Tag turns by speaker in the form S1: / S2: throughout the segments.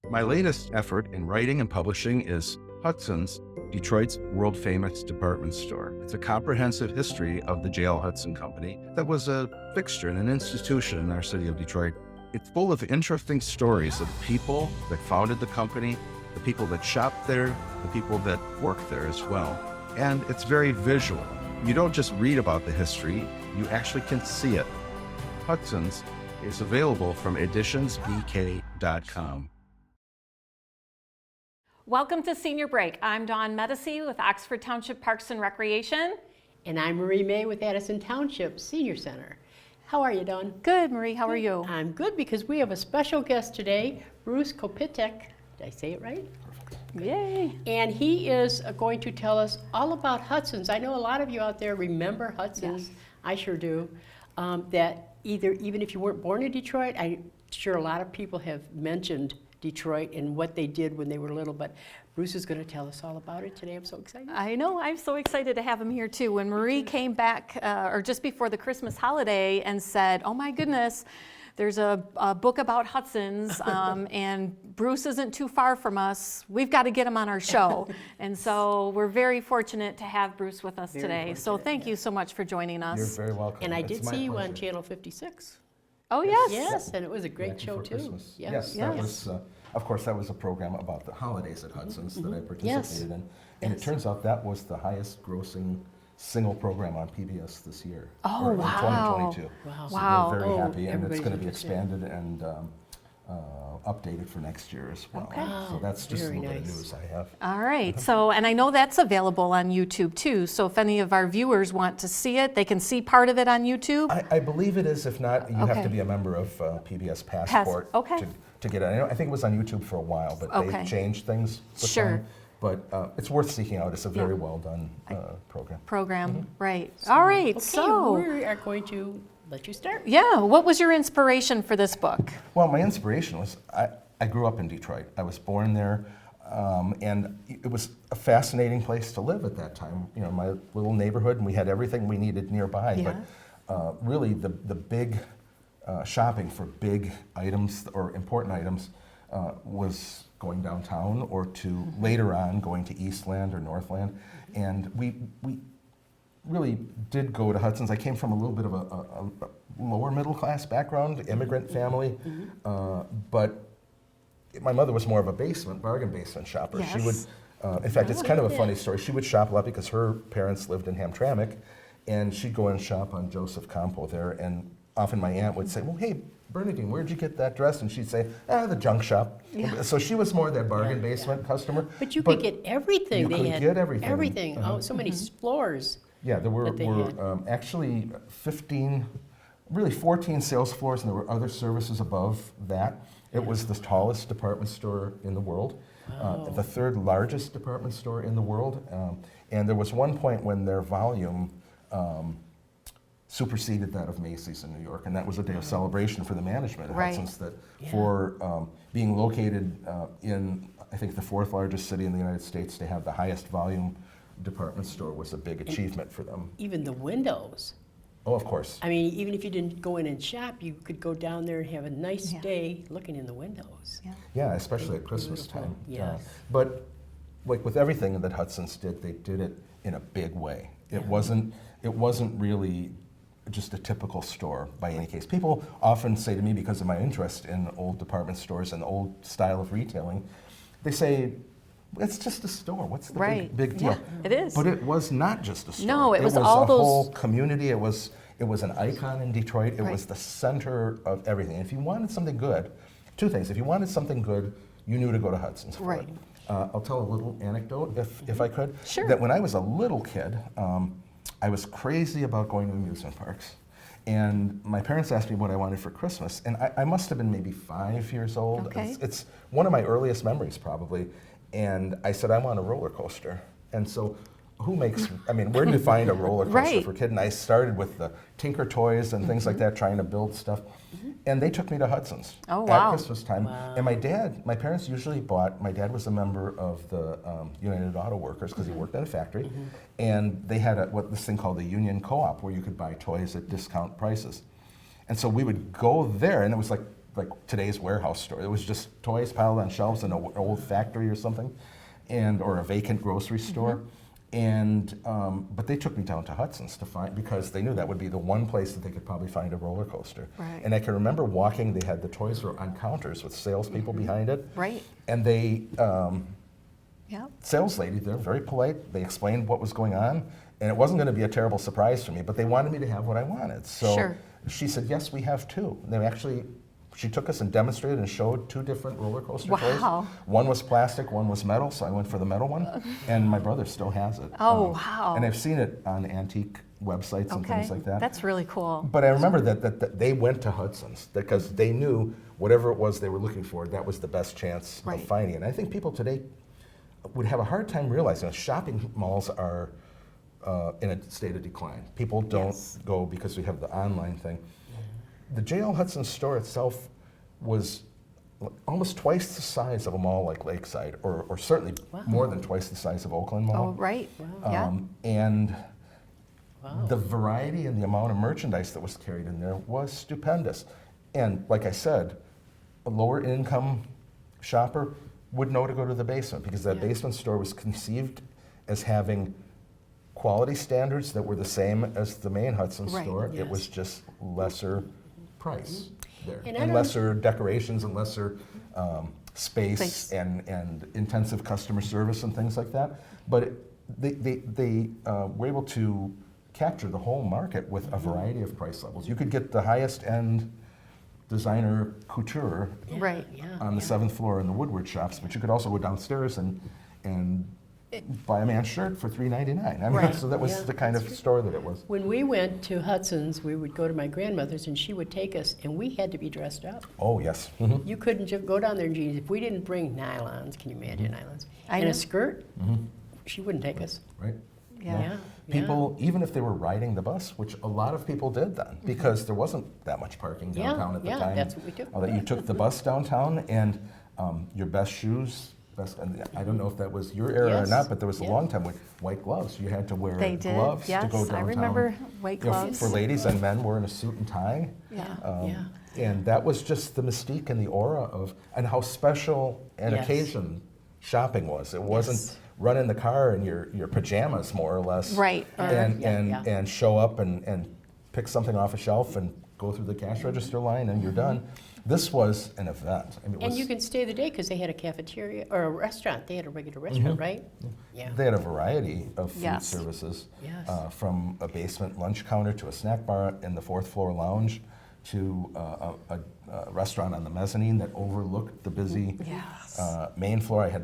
S1: My latest effort in writing and publishing is Hudsons, Detroit's world-famous department store. It's a comprehensive history of the J.L. Hudson Company that was a fixture and an institution in our city of Detroit. It's full of interesting stories of the people that founded the company, the people that shopped there, the people that worked there as well. And it's very visual. You don't just read about the history, you actually can see it. Hudsons is available from editionsbk.com.
S2: Welcome to Senior Break. I'm Dawn Medici with Oxford Township Parks and Recreation.
S3: And I'm Marie May with Addison Township Senior Center. How are you, Dawn?
S2: Good, Marie. How are you?
S3: I'm good because we have a special guest today, Bruce Kopytek. Did I say it right?
S2: Perfect. Yay.
S3: And he is going to tell us all about Hudsons. I know a lot of you out there remember Hudsons. Yes. I sure do. That even if you weren't born in Detroit, I'm sure a lot of people have mentioned Detroit and what they did when they were little, but Bruce is going to tell us all about it today. I'm so excited.
S2: I know, I'm so excited to have him here too. When Marie came back, or just before the Christmas holiday, and said, oh my goodness, there's a book about Hudsons, and Bruce isn't too far from us. We've got to get him on our show. And so we're very fortunate to have Bruce with us today. So thank you so much for joining us.
S4: You're very welcome.
S3: And I did see you on Channel 56.
S2: Oh, yes.
S3: Yes, and it was a great show, too.
S4: Christmas. Yes, that was, of course, that was a program about the holidays at Hudson's that I participated in. And it turns out that was the highest grossing single program on PBS this year.
S2: Oh,
S4: wow. In 2022.
S3: Wow.
S4: So we're very happy, and it's going to be expanded and updated for next year as well.
S2: Okay.
S4: So that's just a little bit of news I have.
S2: All right. So, and I know that's available on YouTube too. So if any of our viewers want to see it, they can see part of it on YouTube?
S4: I believe it is. If not, you have to be a member of PBS Passport to get it. I think it was on YouTube for a while, but they changed things with time. But it's worth seeking out. It's a very well done program.
S2: Right. All right.
S3: Okay,
S2: so
S3: we are going to let you start.
S2: Yeah. What was your inspiration for this book?
S4: Well, my inspiration was I grew up in Detroit. I was born there, and it was a fascinating place to live at that time. You know, my little neighborhood, and we had everything we needed nearby.
S2: Yeah.
S4: But really, the big shopping for big items or important items was going downtown, or to later on going to Eastland or Northland, and we really did go to Hudson's. I came from a little bit of a lower middle class background, immigrant family, but my mother was more of a bargain basement shopper.
S2: Yes.
S4: She would, in fact, it's kind of a funny story. She would shop a lot because her parents lived in Hamtramck, and she'd go and shop on Joseph Campo there, and often my aunt would say, well, hey, Bernadine, where'd you get that dress? And she'd say, the junk shop. Yeah. So she was more that bargain basement customer.
S3: But you could get everything.
S4: You could get everything.
S3: Everything. Oh, so many floors.
S4: Yeah, there were actually 14 sales floors, and there were other services above that. It was the tallest department store in the world, the third largest department store in the world. And there was one point when their volume superseded that of Macy's in New York, and that was a day of celebration for the management at Hudson's, that for being located in, I think, the fourth largest city in the United States, to have the highest volume department store was a big achievement for them.
S3: Even the windows.
S4: Oh, of course.
S3: I mean, even if you didn't go in and shop, you could go down there and have a nice day looking in the windows.
S4: Yeah, especially at Christmas time.
S3: Yes.
S4: But like with everything that Hudson's did, they did it in a big way. It wasn't really just a typical store by any case. People often say to me, because of my interest in old department stores and the old style of retailing, they say, it's just a store. What's the big deal?
S2: Yeah, it is.
S4: But it was not just a store.
S2: No, it was
S4: all
S2: all
S4: a
S2: those
S4: whole community. It was an icon in Detroit. It was the center of everything. If you wanted something good, two things. If you wanted something good, you knew to go to Hudson's for it. I'll tell a little anecdote, if I could.
S2: Sure.
S4: That when I was a little kid, I was crazy about going to amusement parks. And my parents asked me what I wanted for Christmas, and I must have been maybe 5 years old.
S2: Okay.
S4: It's one of my earliest memories, probably. And I said, I want a roller coaster. And so where do you find a roller coaster for a kid? And I started with the Tinker Toys and things like that, trying to build stuff. And they took me to Hudson's at Christmas time. And my parents usually my dad was a member of the United Auto Workers, because he worked at a factory. And they had this thing called the Union Co-op, where you could buy toys at discount prices. And so we would go there, and it was like like today's warehouse store. It was just toys piled on shelves in an old factory or something, or a vacant grocery store. And but they took me down to Hudson's to find, because they knew that would be the one place that they could probably find a roller coaster.
S2: Right.
S4: And I can remember walking. They had the toys were on counters with salespeople behind it.
S2: Right.
S4: And they
S2: Yeah.
S4: sales lady there, very polite. They explained what was going on, and it wasn't going to be a terrible surprise for me. But they wanted me to have what I wanted. So
S2: Sure.
S4: she said, "Yes, we have two." And they actually. She took us and demonstrated and showed two different roller coaster toys.
S2: Wow.
S4: One was plastic, one was metal, so I went for the metal one, and my brother still has it.
S2: Oh, wow.
S4: And I've seen it on antique websites and things like that.
S2: That's really cool.
S4: But I remember that they went to Hudson's because they knew whatever it was they were looking for, that was the best chance
S2: Right.
S4: of finding it. And I think people today would have a hard time realizing that shopping malls are in a state of decline. People don't
S2: Yes.
S4: go because we have the online thing. The J.L. Hudson store itself was almost twice the size of a mall like Lakeside, or certainly more than twice the size of Oakland
S2: Oh,
S4: Mall.
S2: right. Yeah.
S4: And
S3: Wow.
S4: the variety and the amount of merchandise that was carried in there was stupendous. And like I said, a lower income shopper would know to go to the basement, because that basement store was conceived as having quality standards that were the same as the main Hudson
S2: Right.
S4: store. It
S3: Yes.
S4: was just lesser price there,
S3: And I
S4: and
S3: don't-
S4: lesser decorations and lesser space
S2: Space.
S4: and intensive customer service and things like that. But they were able to capture the whole market with a variety of price levels. You could get the highest end designer couture
S2: Right.
S3: Yeah.
S4: on the 7th floor in the Woodward shops, but you could also go downstairs and buy a man's shirt for $3.99. I mean,
S2: Right.
S4: so that was
S3: Yeah,
S4: the kind of store that it was.
S3: When we went to Hudson's, we would go to my grandmother's, and she would take us, and we had to be dressed up.
S4: Oh, yes. Mhm.
S3: You couldn't just go down there in jeans. If we didn't bring nylons, can you imagine nylons?
S2: I
S3: And
S2: know.
S3: a skirt, she wouldn't take us.
S4: Right?
S2: Yeah.
S3: Yeah.
S4: People, even if they were riding the bus, which a lot of people did then, because there wasn't that much parking
S3: Yeah,
S4: downtown at the
S3: yeah,
S4: time.
S3: that's what we do.
S4: That you took the bus downtown, and your best shoes, and I don't know if that was your era or
S3: Yes,
S4: not, but there was a
S3: yes.
S4: long time with white gloves. You had to wear
S2: They did,
S4: gloves to
S2: yes,
S4: go
S2: I
S4: downtown.
S2: remember white
S4: You know,
S2: gloves.
S4: for ladies and men wearing a suit and tie.
S2: Yeah.
S4: And that was just the mystique and the aura of, and how special an
S3: Yes.
S4: occasion shopping was. It wasn't
S3: Yes.
S4: run in the car in your pajamas, more or less.
S2: Right.
S4: And,
S3: Yeah.
S4: and show up and pick something off a shelf and go through the cash register line and you're done. This was an event. I mean, it
S3: And
S4: was,
S3: you could stay the day because they had a cafeteria or a restaurant. They had a regular restaurant, right? Yeah.
S4: they had a variety of food
S2: Yes.
S4: services,
S3: Yes.
S4: from a basement lunch counter to a snack bar in the 4th floor lounge to a restaurant on the mezzanine that overlooked the busy
S2: Yes.
S4: main floor. I had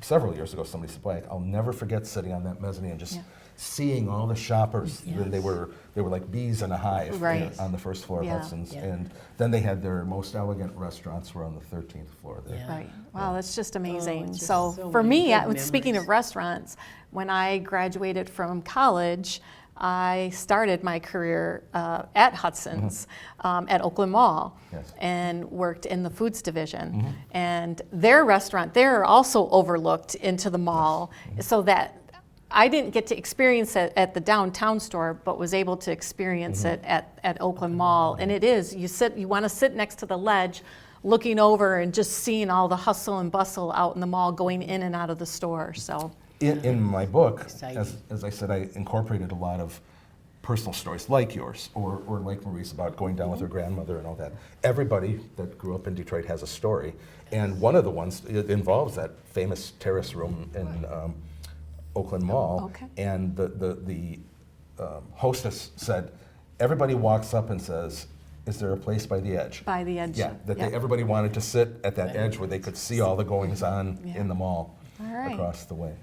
S4: several years ago somebody said, "Boy, I'll never forget sitting on that mezzanine and just
S2: Yeah.
S4: seeing all the shoppers."
S3: Yes.
S4: They were like bees in a hive
S2: Right.
S4: on the 1st floor of
S2: Yeah.
S4: Hudson's,
S3: Yeah.
S4: and then they had their most elegant restaurants were on the 13th floor there.
S3: Yeah.
S2: Right. Wow, that's just amazing.
S3: it's just
S2: so
S3: so
S2: for
S3: many
S2: me,
S3: good
S2: speaking of
S3: memories.
S2: restaurants, when I graduated from college, I started my career at Hudson's at Oakland Mall
S4: Yes.
S2: and worked in the foods division. And their restaurant there also overlooked into the mall, so that I didn't get to experience it at the downtown store, but was able to experience it at Oakland Mall. And it is, you want to sit next to the ledge, looking over and just seeing all the hustle and bustle out in the mall, going in and out of the store. So,
S4: In my book,
S3: Exciting.
S4: as I said, I incorporated a lot of personal stories like yours or like Marie's about going down with her grandmother and all that. Everybody that grew up in Detroit has a story. And one of the ones, it involves that famous terrace room in Oakland Mall.
S2: Okay.
S4: And the hostess said, everybody walks up and says, "Is there a place by the edge?"
S2: by the edge.
S4: Yeah, that everybody wanted to sit at that edge where they could see all the goings on
S2: Yeah.
S4: in the mall
S2: All right.
S4: across the way.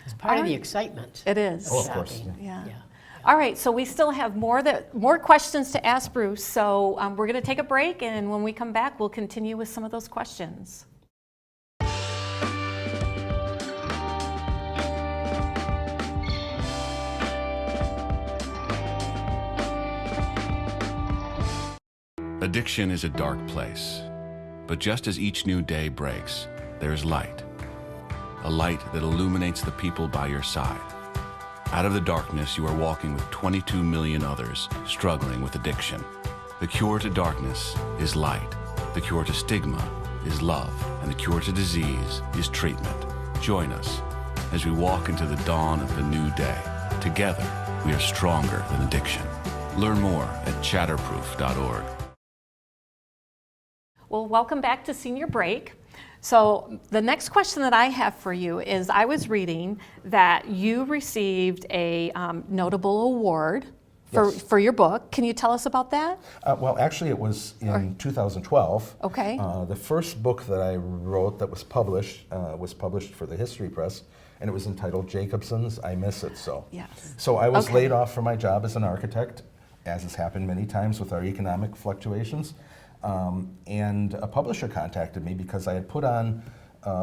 S3: It's part of the
S2: Alright.
S3: excitement.
S2: It is.
S4: Oh, of course,
S3: shopping.
S2: Yeah.
S3: Yeah.
S2: All right, so we still have more questions to ask Bruce. So we're going to take a break, and when we come back, we'll continue with some of those questions.
S5: Addiction is a dark place, but just as each new day breaks, there is light. A light that illuminates the people by your side. Out of the darkness, you are walking with 22 million others struggling with addiction. The cure to darkness is light. The cure to stigma is love, and the cure to disease is treatment. Join us as we walk into the dawn of a new day. Together, we are stronger than addiction. Learn more at chatterproof.org.
S2: Well, welcome back to Senior Break. So the next question that I have for you is, I was reading that you received a notable award for your book. Can you tell us about that?
S4: Well, actually, it was in 2012.
S2: Okay.
S4: The first book that I wrote that was published for the History Press, and it was entitled Jacobson's I Miss It So.
S2: Yes.
S4: So I was
S2: Okay.
S4: laid off from my job as an architect, as has happened many times with our economic fluctuations. And a publisher contacted me because I had put on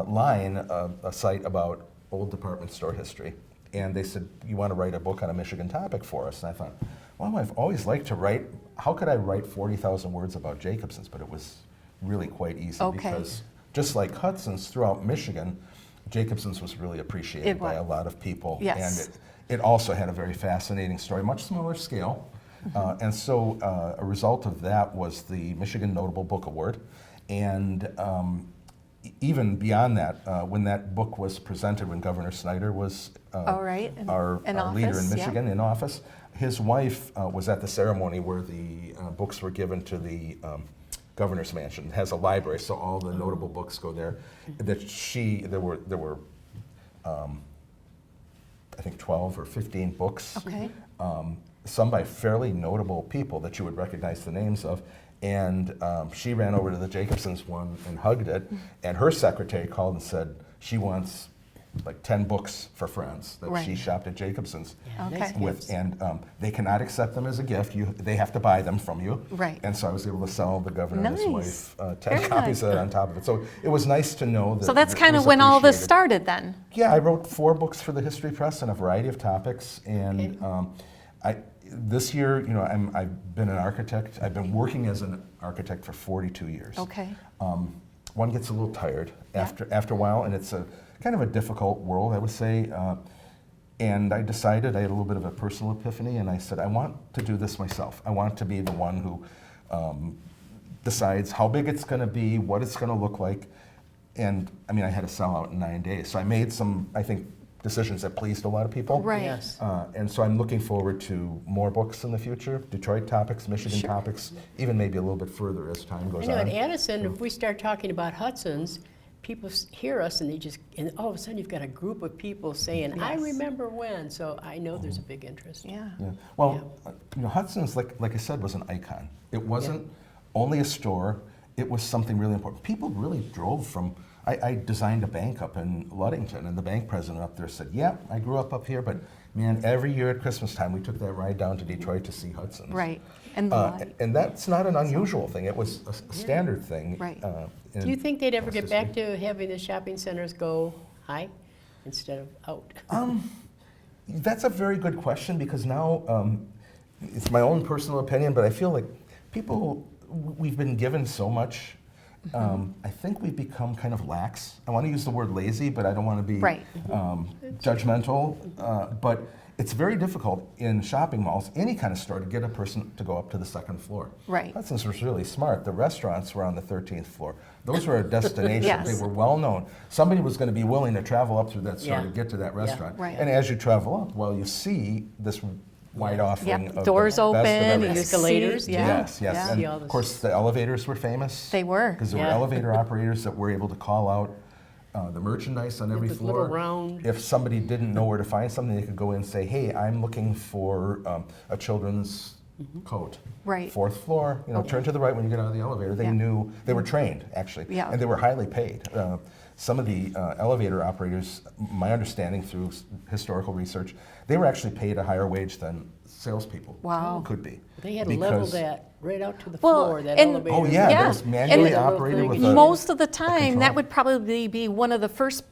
S4: line a site about old department store history. And they said, you want to write a book on a Michigan topic for us? And I thought, well, I've always liked to write. How could I write 40,000 words about Jacobson's? But it was really quite easy
S2: Okay.
S4: because just like Hudson's throughout Michigan, Jacobson's was really appreciated
S2: It
S4: by
S2: was.
S4: a lot of people.
S2: Yes.
S4: And it also had a very fascinating story, much smaller scale. And so a result of that was the Michigan Notable Book Award. And even beyond that, when that book was presented, when Governor Snyder was
S2: All right,
S4: our
S2: in
S4: leader in
S2: office, yeah.
S4: Michigan in office, his wife was at the ceremony where the books were given to the governor's mansion. It has a library, so all the notable books go there. There were I think 12 or 15 books.
S2: Okay.
S4: Some by fairly notable people that you would recognize the names of. And she ran over to the Jacobson's one and hugged it. And her secretary called and said she wants like 10 books for friends that
S2: Right.
S4: she shopped at Jacobson's
S2: Okay.
S3: Nice
S4: with.
S3: gifts.
S4: And they cannot accept them as a gift. They have to buy them from you.
S2: Right.
S4: And so I was able to sell the governor and his
S2: Nice.
S4: wife 10
S2: Very
S4: copies
S2: nice.
S4: of that on top of it. So it was nice to know that.
S2: So that's
S4: it
S2: kind of
S4: was
S2: when all this
S4: appreciated.
S2: started then?
S4: Yeah, I wrote 4 books for the History Press on a variety of topics, and this year, I've been an architect. I've been working as an architect for 42 years.
S2: Okay.
S4: One gets a little tired after a while, and it's a kind of a difficult world, I would say. And I decided, I had a little bit of a personal epiphany, and I said, I want to do this myself. I want to be the one who decides how big it's going to be, what it's going to look like. And I mean, I had to sell out in 9 days. So I made some, I think, decisions that pleased a lot of people.
S2: Right.
S3: Yes.
S4: And so I'm looking forward to more books in the future, Detroit topics, Michigan
S2: Sure.
S4: topics, even maybe a little bit further as time goes
S3: I know
S4: on.
S3: in Addison, if we start talking about Hudson's, people hear us and and all of a sudden you've got a group of people saying, I
S2: Yes.
S3: remember when. So I know there's a big interest.
S2: Yeah.
S4: Yeah. Well, Hudson's, like I said, was an icon. It wasn't only a store, it was something really important. People really drove from, I designed a bank up in Ludington, and the bank president up there said, yeah, I grew up here, but man, every year at Christmas time, we took that ride down to Detroit to see Hudson's.
S2: Right. And the light.
S4: And that's not an unusual thing. It was a standard thing.
S2: Right.
S3: Do you think they'd ever
S4: past
S3: get back
S4: history.
S3: to having the shopping centers go high instead of out?
S4: That's a very good question, because now, it's my own personal opinion, but I feel like we've been given so much. I think we've become kind of lax. I want to use the word lazy, but I don't want to be
S2: Right.
S4: judgmental. But it's very difficult in shopping malls, any kind of store, to get a person to go up to the second floor.
S2: Right.
S4: Hudson's was really smart. The restaurants were on the 13th floor. Those were a destination.
S2: Yes.
S4: They were well known. Somebody was going to be willing to travel up through that store
S3: Yeah.
S4: to get to that restaurant.
S2: Right.
S4: And as you travel up, well, you see this wide offering
S2: Yep.
S4: of
S2: Doors
S4: the best of
S2: open. and
S4: everything.
S2: you
S3: Escalators,
S2: see-
S3: too.
S2: Yeah.
S4: Yes, yes.
S2: Yeah.
S4: And
S3: See all
S4: of
S3: this-
S4: course, the elevators were famous.
S2: They were.
S4: Because there were
S3: Yeah.
S4: elevator operators that were able to call out the merchandise on every
S3: the
S4: floor.
S3: little round-
S4: If somebody didn't know where to find something, they could go in and say, hey, I'm looking for a children's coat.
S2: Right.
S4: 4th floor, turn to the right when you get out of the elevator. They
S2: Yeah.
S4: knew, they were trained, actually.
S2: Yeah.
S4: And they were highly paid. Some of the elevator operators, my understanding through historical research, they were actually paid a higher wage than salespeople.
S2: Wow.
S4: Could be.
S3: They had to level
S4: Because-
S3: that right out to the
S2: Well,
S3: floor, that
S2: and-
S3: elevator.
S4: Oh, yeah,
S2: Yeah.
S4: that was manually
S2: And
S4: operated with
S3: a-
S4: a...
S2: Most of the time,
S4: control.
S2: that would probably be one of the first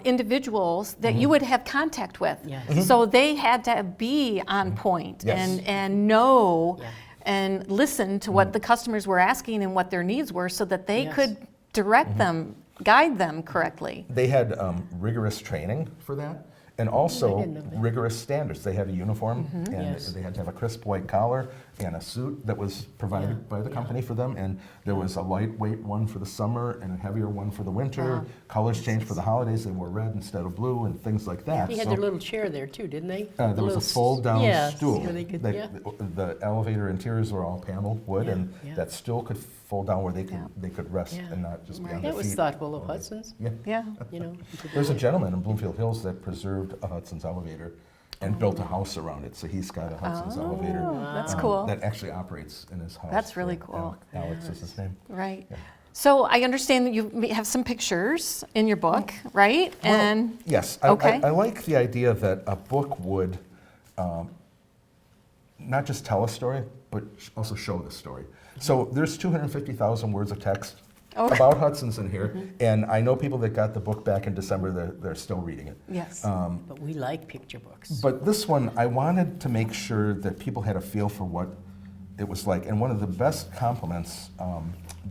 S2: individuals that you would have contact with.
S3: Yes.
S2: So they had to be on point
S4: Yes.
S2: and know
S3: Yeah.
S2: and listen to what the customers were asking and what their needs were, so that they
S3: Yes.
S2: could direct them, guide them correctly.
S4: They had rigorous training for that, and also
S3: didn't know that.
S4: rigorous standards. They had a uniform, and
S3: Yes.
S4: they had to have a crisp white collar, and a suit that was provided by the company for them, and there was a lightweight one for the summer and a heavier one for the winter. Colors changed for the holidays; they wore red instead of blue, and things like that.
S3: They had their little chair there too, didn't they?
S4: There was a fold-down
S3: Yes,
S4: stool.
S3: where they could- yeah.
S4: The elevator interiors were all paneled wood, and that stool could fold down where they could rest
S3: Yeah.
S4: and not just be on
S3: That
S4: their
S3: was
S4: feet.
S3: thoughtful of Hudson's,
S4: Yeah.
S2: Yeah.
S3: you know.
S4: There's a gentleman in Bloomfield Hills that preserved a Hudson's elevator and built a house around it. So he's got a Hudson's elevator
S2: That's cool.
S4: that actually operates in his house.
S2: That's really cool.
S4: Alex is his name.
S2: Right. So I understand that you have some pictures in your book, right? And
S4: Yes,
S2: Okay.
S4: I like the idea that a book would not just tell a story, but also show the story. So there's 250,000 words of text about Hudson's in here, and I know people that got the book back in December, they're still reading it.
S2: yes.
S3: But we like picture books.
S4: But this one, I wanted to make sure that people had a feel for what it was like. And one of the best compliments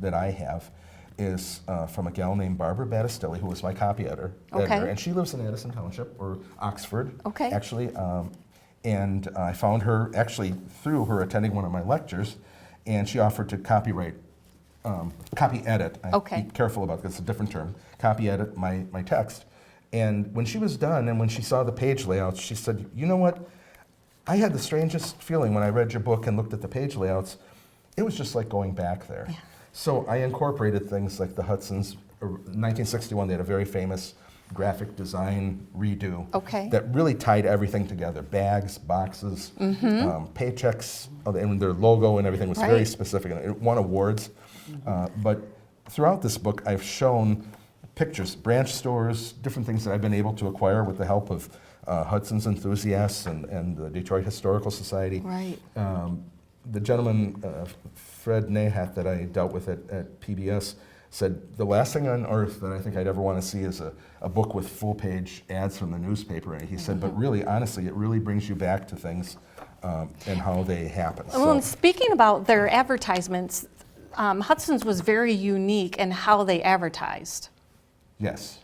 S4: that I have is from a gal named Barbara Battistelli, who was my copy editor. And she lives in Addison Township, or Oxford, actually. And I found her actually through her attending one of my lectures, and she offered to copy edit. Be careful about this, it's a different term. Copy edit my text. And when she was done and when she saw the page layouts, she said, you know what? I had the strangest feeling when I read your book and looked at the page layouts. It was just like going back there. Yeah. So I incorporated things like the Hudsons. In 1961, they had a very famous graphic design redo that really tied everything together. Bags, boxes, paychecks, and their logo and everything was very specific. And it won awards. But throughout this book, I've shown pictures, branch stores, different things that I've been able to acquire with the help of Hudson's enthusiasts and the Detroit Historical Society.
S2: Right.
S4: The gentleman, Fred Nahat, that I dealt with at PBS, said the last thing on earth that I think I'd ever want to see is a book with full-page ads from the newspaper. And he said, but really, honestly, it really brings you back to things and how they happen.
S2: Well, and speaking about their advertisements, Hudson's was very unique in how they advertised.
S4: Yes.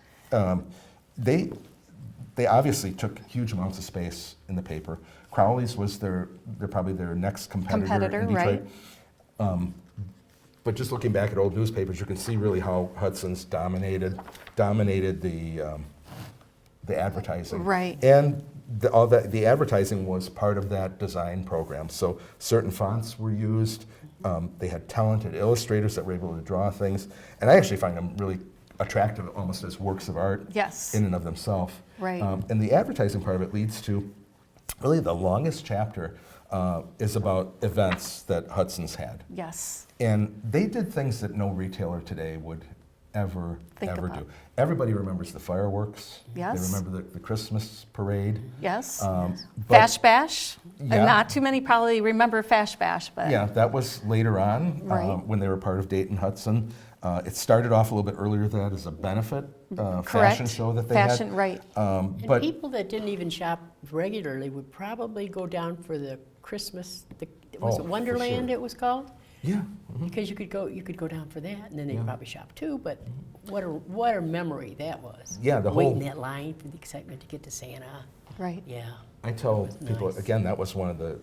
S4: They obviously took huge amounts of space in the paper. Crowley's was probably their next competitor in Detroit.
S2: Right.
S4: But just looking back at old newspapers, you can see really how Hudson's dominated the advertising.
S2: Right.
S4: And the advertising was part of that design program. So certain fonts were used. They had talented illustrators that were able to draw things. And I actually find them really attractive, almost as works of art in and of themselves.
S2: Right.
S4: And the advertising part of it leads to really the longest chapter is about events that Hudson's had.
S2: Yes.
S4: And they did things that no retailer today would ever do. Everybody remembers the fireworks.
S2: Yes.
S4: They remember the Christmas parade.
S2: Yes.
S4: But-
S2: Fash Bash.
S4: Yeah.
S2: And not too many probably remember Fash Bash, but
S4: Yeah, that was later on when they were part of Dayton Hudson. It started off a little bit earlier than that as a benefit fashion show that they
S2: Fashion,
S4: had.
S2: right.
S3: And
S4: But
S3: people that didn't even shop regularly would probably go down for the Christmas, was it
S4: for
S3: Wonderland
S4: sure.
S3: it was called?
S4: yeah,
S3: Because you could go down for that, and then they'd probably shop too. But what a memory that was.
S4: Yeah, the
S3: waiting
S4: whole-
S3: that line for the excitement to get to Santa.
S2: right.
S3: Yeah.
S4: I tell
S3: was
S4: people,
S3: nice.
S4: again, that was one of the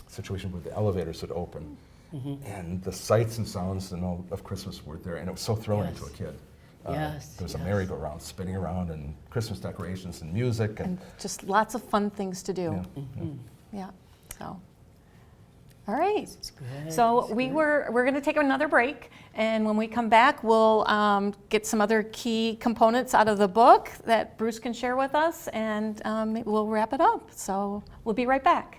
S4: situations where the elevators would open. And the sights and sounds and all of Christmas were there, and it was so thrilling
S3: Yes.
S4: to a kid.
S3: Yes,
S4: There was a
S3: yes.
S4: merry-go-round spinning around, and Christmas decorations and music, and
S2: And just lots of fun things to do. Yeah. So, all right.
S3: It's good.
S2: So we're going to take another break, and when we come back, we'll get some other key components out of the book that Bruce can share with us, and we'll wrap it up. So we'll be right back.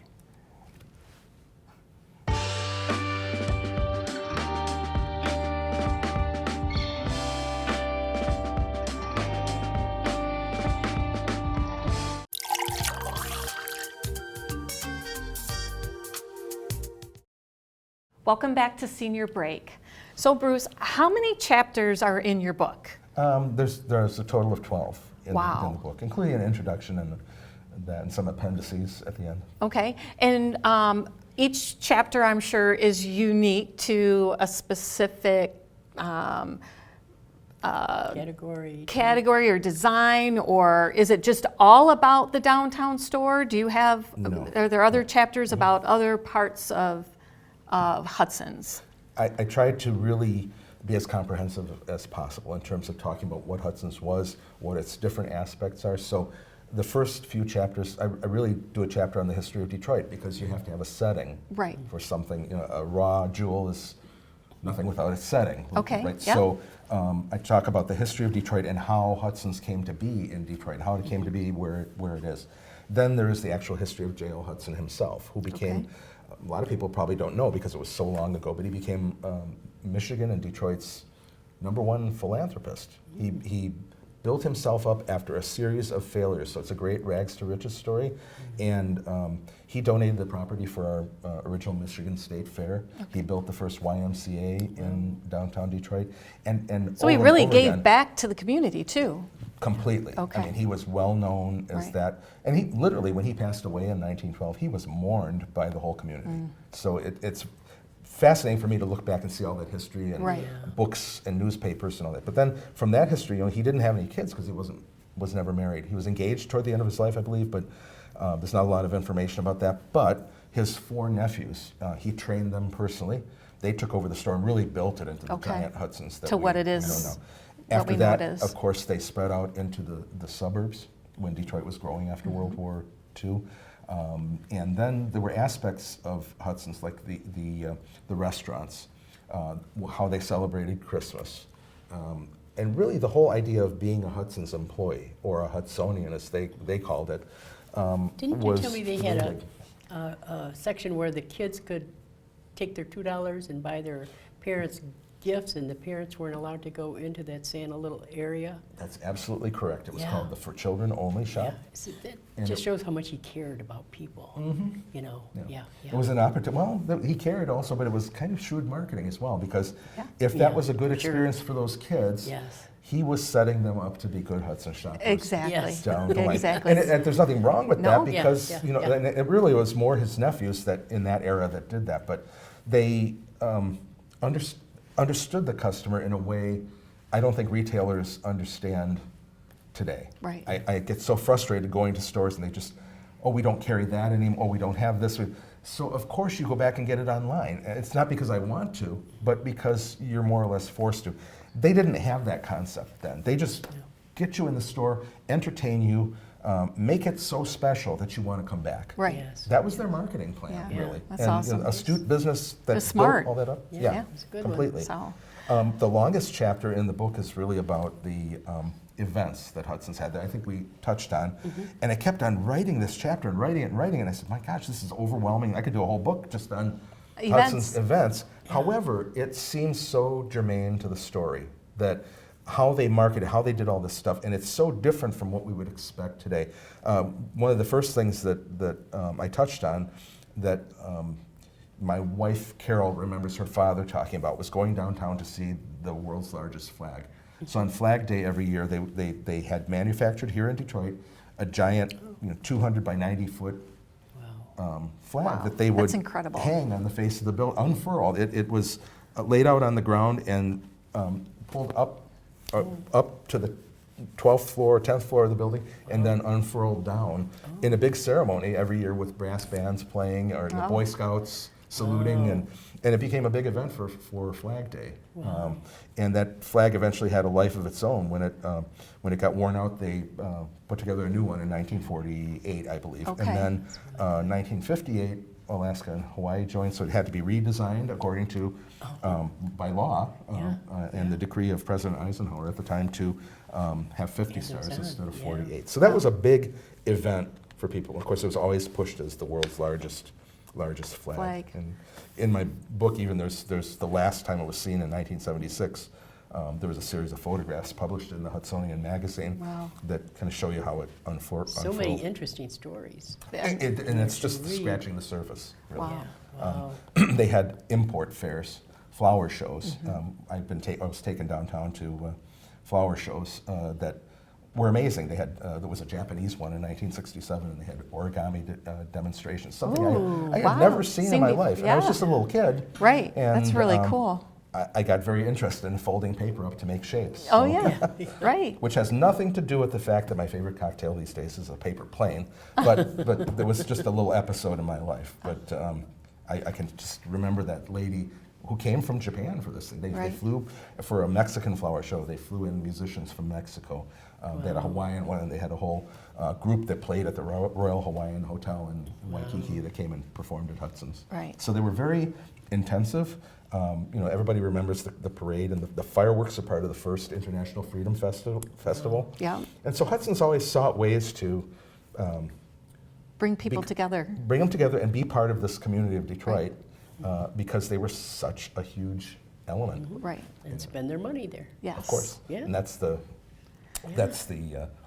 S2: Welcome back to Senior Break. So Bruce, how many chapters are in your book?
S4: there's a total of 12 in
S2: Wow.
S4: the book, including an introduction and some appendices at the end.
S2: Okay, and each chapter, I'm sure, is unique to a specific category or design, or is it just all about the downtown store? Do you have,
S4: No.
S2: are there other chapters about other parts of Hudson's?
S4: I tried to really be as comprehensive as possible in terms of talking about what Hudson's was, what its different aspects are. So the first few chapters, I really do a chapter on the history of Detroit because you have to have a setting
S2: Right.
S4: for something. You know, a raw jewel is nothing without its setting.
S2: Okay,
S4: Right?
S2: yeah.
S4: So I talk about the history of Detroit and how Hudson's came to be in Detroit, how it came to be where it is. Then there is the actual history of J.L. Hudson himself, who became, a lot of people probably don't know because it was so long ago, but he became Michigan and Detroit's #1 philanthropist. He built himself up after a series of failures, so it's a great rags to riches story. And he donated the property for our original Michigan State Fair. He built the first YMCA in downtown Detroit. And
S2: So he
S4: over and
S2: really
S4: over
S2: gave
S4: again,
S2: back to the community too.
S4: completely.
S2: Okay.
S4: I mean, he was well known as
S2: Right.
S4: that. And he literally, when he passed away in 1912, he was mourned by the whole community. So it's fascinating for me to look back and see all that history and
S2: Right.
S4: books and newspapers and all that. But then from that history, you know, he didn't have any kids because he was never married. He was engaged toward the end of his life, I believe, but there's not a lot of information about that. But his 4 nephews, he trained them personally. They took over the store and really built it into the
S2: Okay.
S4: giant Hudson's that
S2: To what it
S4: we
S2: is,
S4: now know.
S2: what
S4: After
S2: we know
S4: that,
S2: it is.
S4: of course, they spread out into the suburbs when Detroit was growing after
S2: Mm-hmm.
S4: World War II. And then there were aspects of Hudson's, like the restaurants, how they celebrated Christmas. And really the whole idea of being a Hudson's employee, or a Hudsonian as they called it,
S3: Didn't you
S4: was
S3: tell me they had
S4: really big.
S3: a section where the kids could take their $2 and buy their parents gifts, and the parents weren't allowed to go into that Santa little area?
S4: That's absolutely correct. It was
S3: Yeah.
S4: called the For Children Only
S3: Yeah,
S4: shop.
S3: that
S4: And
S3: just
S4: it-
S3: shows how much he cared about people, you know, yeah.
S4: It was an opportunity. Well, he cared also, but it was kind of shrewd marketing as well, because
S2: Yeah.
S4: if
S3: Yeah,
S4: that was a good
S3: sure.
S4: experience for those kids,
S3: Yes.
S4: he was setting them up to be good Hudson shoppers.
S2: Exactly.
S3: Yes.
S4: Down the line.
S2: Exactly.
S4: And there's nothing wrong with
S2: No.
S4: that
S3: Yeah,
S4: because
S3: yeah,
S4: you know,
S3: yeah.
S4: and it really was more his nephews that in that era that did that. But they understood the customer in a way I don't think retailers understand today.
S2: Right.
S4: I get so frustrated going to stores and they just, oh, we don't carry that anymore. Oh, we don't have this. So of course you go back and get it online. It's not because I want to, but because you're more or less forced to. They didn't have that concept then. They just get you in the store, entertain you, make it so special that you want to come back.
S2: Right.
S3: Yes.
S4: That was their marketing plan,
S2: Yeah.
S4: really.
S2: That's
S4: and,
S2: awesome.
S4: Astute business that
S2: Just
S4: built
S2: smart.
S4: all that up.
S3: Yeah,
S2: Yeah.
S3: it's a good one.
S4: completely.
S2: So,
S4: The longest chapter in the book is really about the events that Hudson's had that I think we touched on. And I kept on writing this chapter and writing it and writing it. And I said, my gosh, this is overwhelming. I could do a whole book just on Hudson's events. However, it seems so germane to the story that how they marketed, how they did all this stuff, and it's so different from what we would expect today. One of the first things that I touched on that my wife Carol remembers her father talking about was going downtown to see the world's largest flag. So on Flag Day every year, they had manufactured here in Detroit a giant, 200 by 90 foot flag
S2: Wow,
S4: that they would
S2: that's incredible.
S4: hang on the face of the building, unfurled. It was laid out on the ground and pulled up to the 12th floor, 10th floor of the building, and then unfurled down in a big ceremony every year with brass bands playing, or the
S2: Wow.
S4: Boy Scouts saluting, and it became a big event for Flag Day. And that flag eventually had a life of its own. When it got worn out, they put together a new one in 1948, I believe.
S2: Okay.
S4: And then 1958, Alaska and Hawaii joined, so it had to be redesigned according to, by law, and the decree of President Eisenhower at the time to have 50 stars instead of 48. So that was a big event for people. Of course, it was always pushed as the world's largest flag. And in my book, even there's the last time it was seen in 1976. There was a series of photographs published in the Hudsonian magazine
S2: Wow.
S4: that kind of show you how it unfurled.
S3: So many interesting stories.
S4: And it's just scratching the surface, really.
S2: Wow.
S3: Wow.
S4: They had import fairs, flower shows. I was taken downtown to flower shows that were amazing. They had there was a Japanese one in 1967, and they had origami demonstrations. Something
S2: Ooh,
S4: I had
S2: wow.
S4: never seen in my life. And I was
S2: yeah.
S4: just a little kid.
S2: Right, that's
S4: and,
S2: really cool.
S4: I got very interested in folding paper up to make shapes.
S2: Oh,
S4: So-
S2: yeah, right.
S4: Which has nothing to do with the fact that my favorite cocktail these days is a paper plane, but there was just a little episode in my life. But I can just remember that lady who came from Japan for this thing. They
S2: Right.
S4: flew for a Mexican flower show. They flew in musicians from Mexico. They had a Hawaiian one, and they had a whole group that played at the Royal Hawaiian Hotel in Waikiki that came and performed at Hudson's.
S2: Right.
S4: So they were very intensive. Everybody remembers the parade, and the fireworks are part of the first International Freedom Festival.
S2: Yeah.
S4: And so Hudson's always sought ways to
S2: Bring people together.
S4: bring them together and be part of this community of Detroit because they were such a huge element,
S2: Right,
S3: And spend their money there.
S2: yes.
S4: of course.
S3: Yeah.
S4: And that's the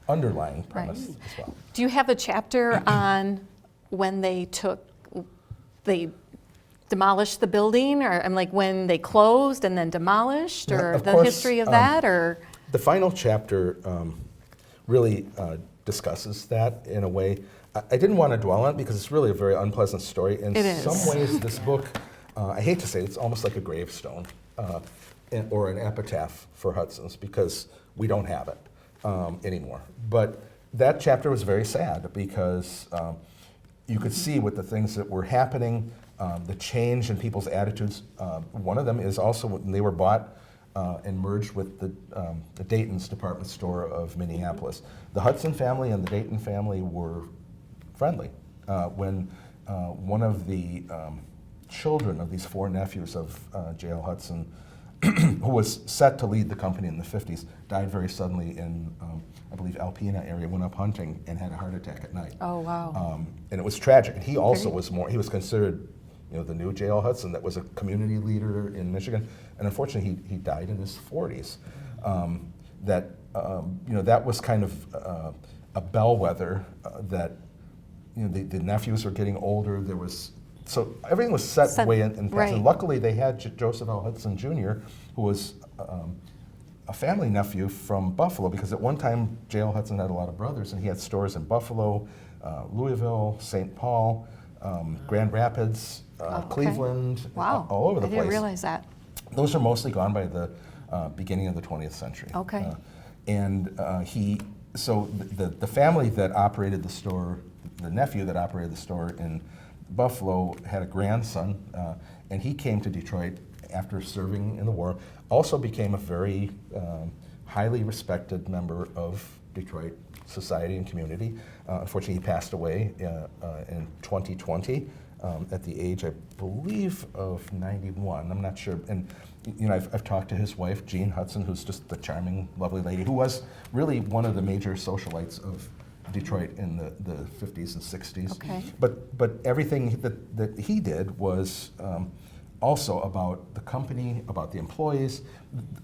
S4: underlying premise
S2: Right.
S4: as well.
S2: Do you have a chapter on when they demolished the building, or like when they closed and then demolished,
S4: Yeah,
S2: or
S4: of
S2: the
S4: course,
S2: history of that, or?
S4: The final chapter really discusses that in a way. I didn't want to dwell on it because it's really a very unpleasant story. In
S2: It is.
S4: some ways, this book, I hate to say it, it's almost like a gravestone or an epitaph for Hudson's because we don't have it anymore. But that chapter was very sad because you could see with the things that were happening, the change in people's attitudes. One of them is also when they were bought and merged with the Dayton's department store of Minneapolis. The Hudson family and the Dayton family were friendly. When one of the children of these four nephews of J.L. Hudson, who was set to lead the company in the 50s, died very suddenly in, I believe, Alpena area, went up hunting and had a heart attack at night.
S2: Oh, wow.
S4: And it was tragic. And he also was he was considered, the new J.L. Hudson that was a community leader in Michigan. And unfortunately, he died in his 40s. That was kind of a bellwether that, the nephews were getting older. So everything was set way in place.
S2: right.
S4: And luckily, they had Joseph L. Hudson Jr., who was a family nephew from Buffalo, because at one time, J.L. Hudson had a lot of brothers, and he had stores in Buffalo, Louisville, St. Paul, Grand Rapids,
S2: okay.
S4: Cleveland,
S2: Wow.
S4: all over the
S2: I
S4: place.
S2: didn't realize that.
S4: Those are mostly gone by the beginning of the 20th century.
S2: Okay.
S4: So the family that operated the store, the nephew that operated the store in Buffalo had a grandson, and he came to Detroit after serving in the war. Also became a very highly respected member of Detroit society and community. Unfortunately, he passed away in 2020 at the age, I believe, of 91. I'm not sure. And I've talked to his wife, Jean Hudson, who's just the charming, lovely lady, who was really one of the major socialites of Detroit in the 50s and 60s.
S2: Okay.
S4: But everything that he did was also about the company, about the employees.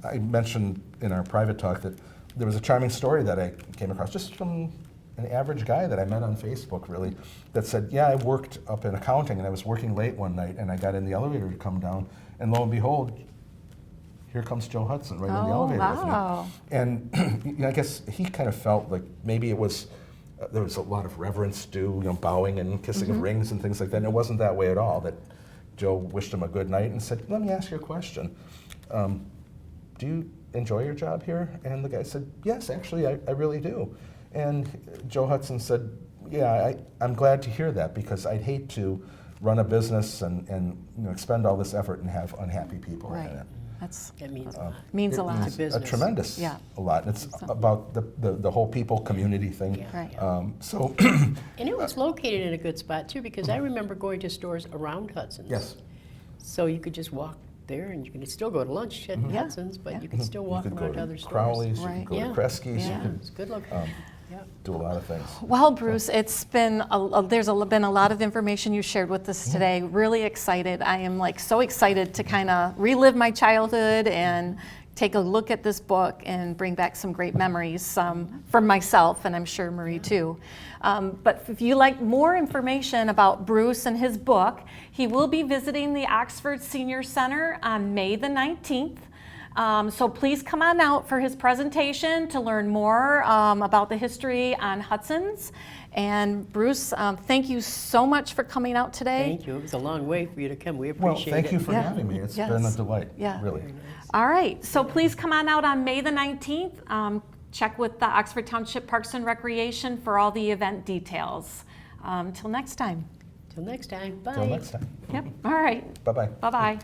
S4: I mentioned in our private talk that there was a charming story that I came across just from an average guy that I met on Facebook, really, that said, yeah, I worked up in accounting and I was working late one night and I got in the elevator to come down, and lo and behold, here comes Joe Hudson right in the elevator
S2: wow.
S4: with me. And I guess he kind of felt like maybe it was, there was a lot of reverence due, bowing and kissing of rings and things like that. And it wasn't that way at all, that Joe wished him a good night and said, let me ask you a question. Do you enjoy your job here? And the guy said, yes, actually, I really do. And Joe Hudson said, yeah, I'm glad to hear that, because I'd hate to run a business and expend all this effort and have unhappy people
S2: Right.
S4: in it.
S3: That means a lot.
S2: Means a
S4: It
S2: lot.
S4: means
S3: business.
S4: a tremendous
S2: Yeah.
S4: a lot. And it's about the whole people community thing.
S3: Yeah.
S2: Right.
S4: So
S3: And it was located in a good spot too, because I remember going to stores around Hudson's.
S4: yes,
S3: So you could just walk there, and you can still go to lunch at
S2: Yeah.
S3: Hudson's, but
S2: Yeah.
S3: you could still walk
S4: you could
S3: around
S4: go to
S3: other stores.
S4: Crowley's, you
S2: Right.
S4: could go
S3: Yeah.
S4: to Kresge's,
S2: Yeah.
S3: Yeah,
S4: you could
S3: it's good looking. Yeah.
S4: do a lot of things.
S2: Well, Bruce, it's been been a lot of information you shared with us today. Really excited. I am so excited to kind of relive my childhood and take a look at this book and bring back some great memories for myself, and I'm sure Marie too. But if you like more information about Bruce and his book, he will be visiting the Oxford Senior Center on May the 19th. So please come on out for his presentation to learn more about the history on Hudson's. And Bruce, thank you so much for coming out today.
S3: Thank you. It was a long way for you to come. We
S4: Well,
S3: appreciate
S4: thank
S3: it.
S4: you for
S2: Yeah.
S4: having me. It's
S2: Yes.
S4: been a delight,
S2: Yeah.
S4: really.
S2: All right, so please come on out on May the 19th. Check with the Oxford Township Parks and Recreation for all the event details. Till next time.
S3: Till next time. Bye.
S4: Till next time.
S2: Yep, all right,
S4: Bye-bye.
S2: bye-bye.